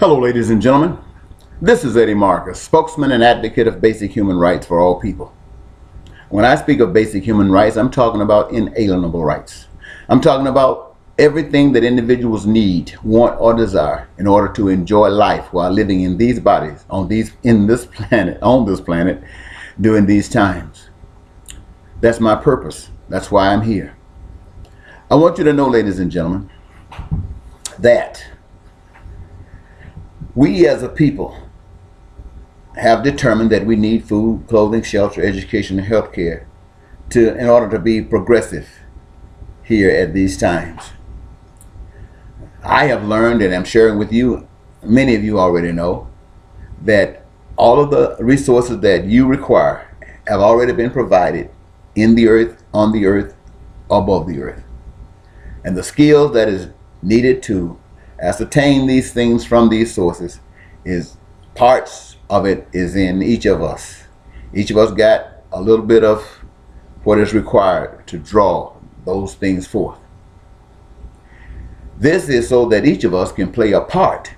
Hello, ladies and gentlemen. This is Eddie Marcus, spokesman and advocate of basic human rights for all people. When I speak of basic human rights, I'm talking about inalienable rights. I'm talking about everything that individuals need, want, or desire in order to enjoy life while living in these bodies, on this planet, during these times. That's my purpose. That's why I'm here. I want you to know, ladies and gentlemen, that we as a people have determined that we need food, clothing, shelter, education, and health care in order to be progressive here at these times. I have learned, and I'm sharing with you, many of you already know, that all of the resources that you require have already been provided in the earth, on the earth, above the earth. And the skills that is needed to ascertain these things from these sources is parts of it is in each of us. Each of us got a little bit of what is required to draw those things forth. This is so that each of us can play a part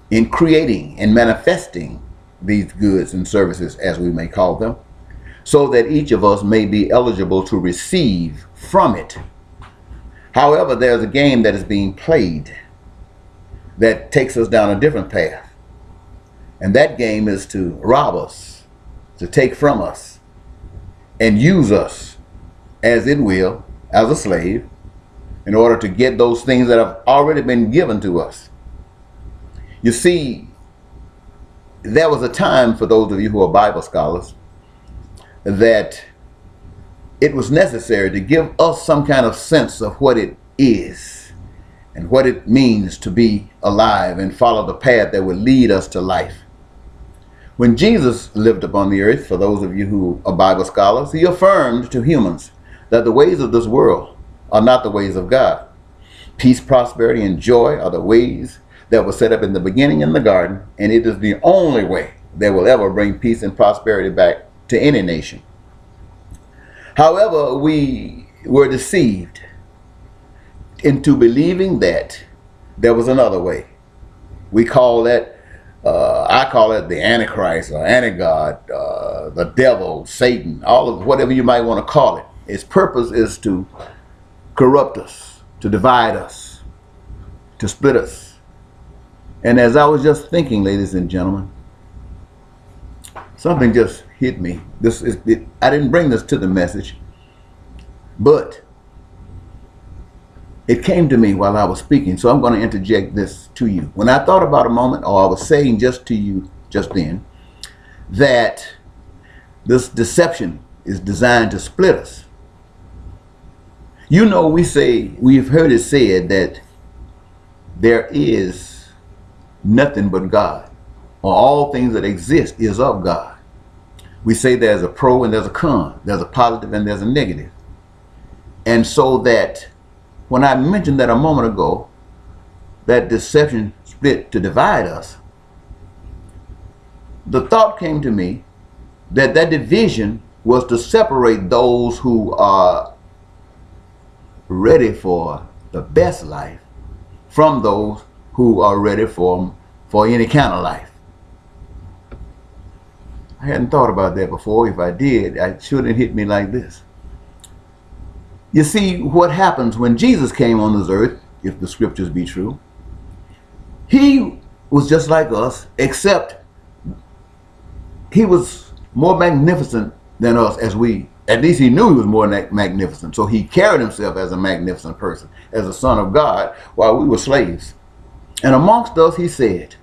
in creating and manifesting these goods and services, as we may call them, so that each of us may be eligible to receive from it. However, there's a game that is being played that takes us down a different path. And that game is to rob us, to take from us, and use us as it will, as a slave, in order to get those things that have already been given to us. You see, there was a time, for those of you who are Bible scholars, that it was necessary to give us some kind of sense of what it is and what it means to be alive and follow the path that would lead us to life. When Jesus lived upon the earth, for those of you who are Bible scholars, he affirmed to humans that the ways of this world are not the ways of God. Peace, prosperity, and joy are the ways that were set up in the beginning in the garden, and it is the only way that will ever bring peace and prosperity back to any nation. However, we were deceived into believing that there was another way. We call that, I call it the Antichrist or Anti-God, the devil, Satan, all of whatever you might want to call it. Its purpose is to corrupt us, to divide us, to split us. And as I was just thinking, ladies and gentlemen, something just hit me. I didn't bring this to the message, but it came to me while I was speaking, so I'm going to interject this to you. When I thought about a moment, or I was saying just to you just then, that this deception is designed to split us. You know, we've heard it said that there is nothing but God, or all things that exist is of God. We say there's a pro and there's a con, there's a positive and there's a negative. And so that when I mentioned that a moment ago, that deception split to divide us, the thought came to me that that division was to separate those who are ready for the best life from those who are ready for any kind of life. I hadn't thought about that before. If I did, it shouldn't hit me like this. You see, what happens when Jesus came on this earth, if the scriptures be true, he was just like us, except he was more magnificent than us, at least he knew he was more magnificent. So he carried himself as a magnificent person, as a son of God, while we were slaves. And amongst us, he said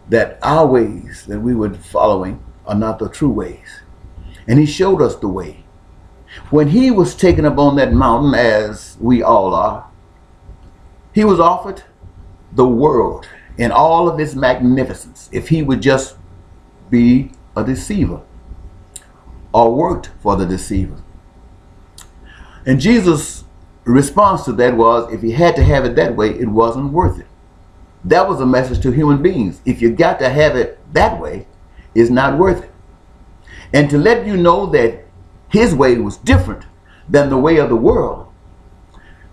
that our ways that we were following are not the true ways. And he showed us the way. When he was taken up on that mountain, as we all are, he was offered the world in all of its magnificence if he would just be a deceiver or worked for the deceiver. And Jesus' response to that was, if he had to have it that way, it wasn't worth it. That was a message to human beings. If you got to have it that way, it's not worth it. And to let you know that his way was different than the way of the world.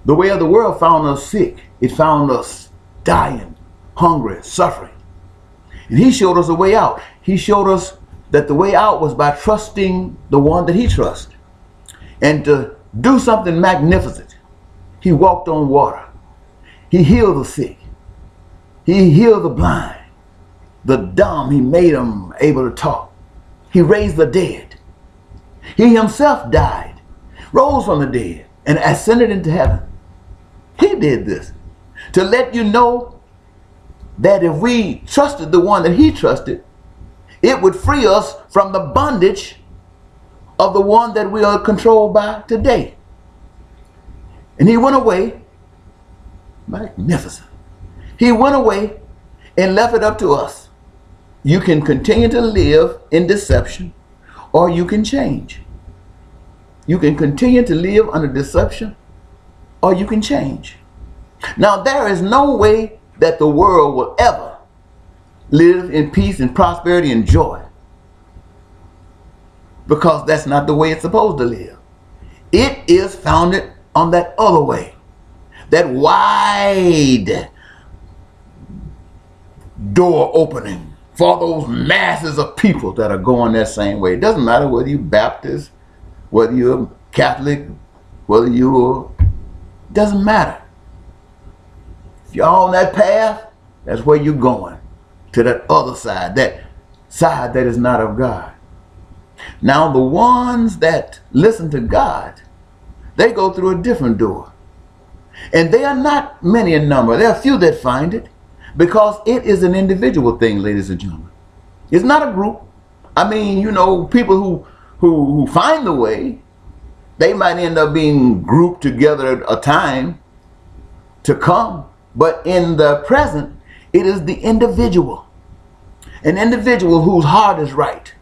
The way of the world found us sick. It found us dying. hungry, suffering. And he showed us a way out. He showed us that the way out was by trusting the one that he trusts. And to do something magnificent, he walked on water. He healed the sick. He healed the blind. The dumb, he made them able to talk. He raised the dead. He himself died, rose from the dead, and ascended into heaven. He did this to let you know that if we trusted the one that he trusted, it would free us from the bondage of the one that we are controlled by today. And he went away, magnificent. He went away and left it up to us. You can continue to live in deception, or you can change. You can continue to live under deception, or you can change. Now, there is no way that the world will ever live in peace and prosperity and joy, because that's not the way it's supposed to live. It is founded on that other way, that wide door opening for those masses of people that are going that same way. It doesn't matter whether you're Baptist, whether you're Catholic, whether you're, doesn't matter. If you're on that path, that's where you're going, to that other side that is not of God. Now, the ones that listen to God, they go through a different door. And they are not many in number. There are few that find it, because it is an individual thing, ladies and gentlemen. It's not a group. I mean, you know, people who find the way, they might end up being grouped together at a time to come. But in the present, it is the individual. An individual whose heart is right.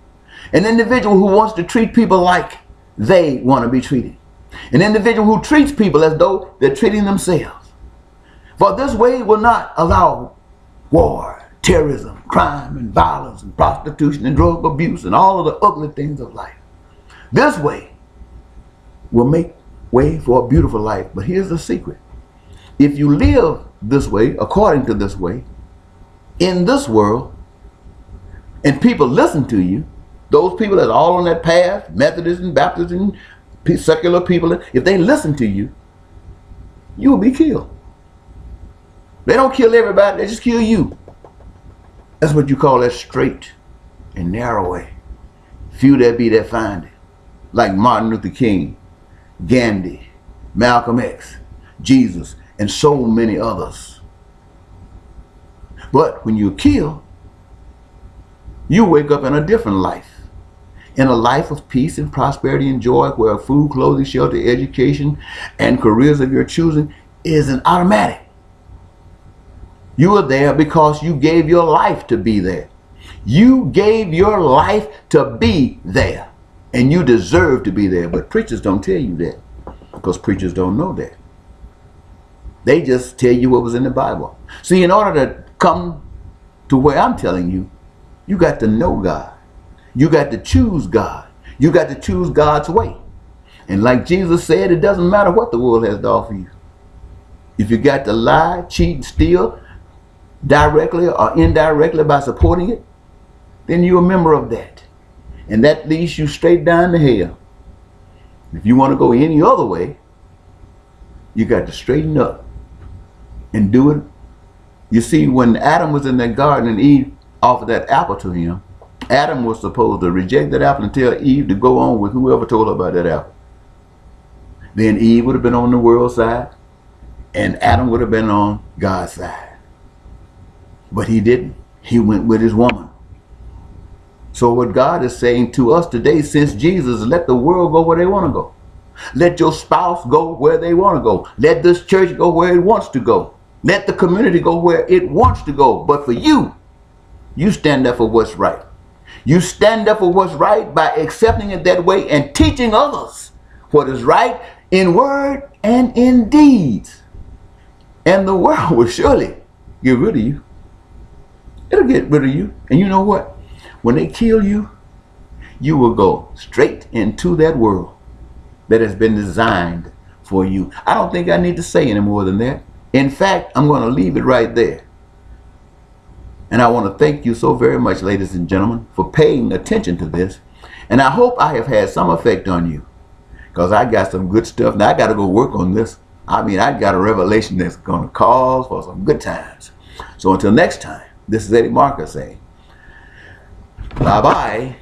An individual who wants to treat people like they want to be treated. An individual who treats people as though they're treating themselves. For this way will not allow war, terrorism, crime, and violence, and prostitution, and drug abuse, and all of the ugly things of life. This way will make way for a beautiful life. But here's the secret. If you live this way, according to this way, in this world, and people listen to you, those people that are all on that path, Methodists and Baptists and secular people, if they listen to you, you will be killed. They don't kill everybody, they just kill you. That's what you call that straight and narrow way. Few there be that find it. Like Martin Luther King, Gandhi, Malcolm X, Jesus, and so many others. But when you're killed, you wake up in a different life. In a life of peace and prosperity and joy, where food, clothing, shelter, education, and careers of your choosing is an automatic. You are there because you gave your life to be there. You gave your life to be there. And you deserve to be there. But preachers don't tell you that, because preachers don't know that. They just tell you what was in the Bible. See, in order to come to where I'm telling you, you got to know God. You got to choose God. You got to choose God's way. And like Jesus said, it doesn't matter what the world has to offer you. If you got to lie, cheat, and steal, directly or indirectly by supporting it, then you're a member of that. And that leads you straight down to hell. If you want to go any other way, you got to straighten up and do it. You see, when Adam was in that garden and Eve offered that apple to him, Adam was supposed to reject that apple and tell Eve to go on with whoever told her about that apple. Then Eve would have been on the world's side, and Adam would have been on God's side. But he didn't. He went with his woman. So what God is saying to us today, since Jesus, let the world go where they want to go. Let your spouse go where they want to go. Let this church go where it wants to go. Let the community go where it wants to go. But for you, you stand up for what's right. You stand up for what's right by accepting it that way and teaching others what is right in word and in deeds. And the world will surely get rid of you. It'll get rid of you. And you know what? When they kill you, you will go straight into that world that has been designed for you. I don't think I need to say any more than that. In fact, I'm going to leave it right there. And I want to thank you so very much, ladies and gentlemen, for paying attention to this. And I hope I have had some effect on you, because I got some good stuff. Now I got to go work on this. I mean, I got a revelation that's going to cause for some good times. So until next time, this is Eddie Marcus saying, bye-bye.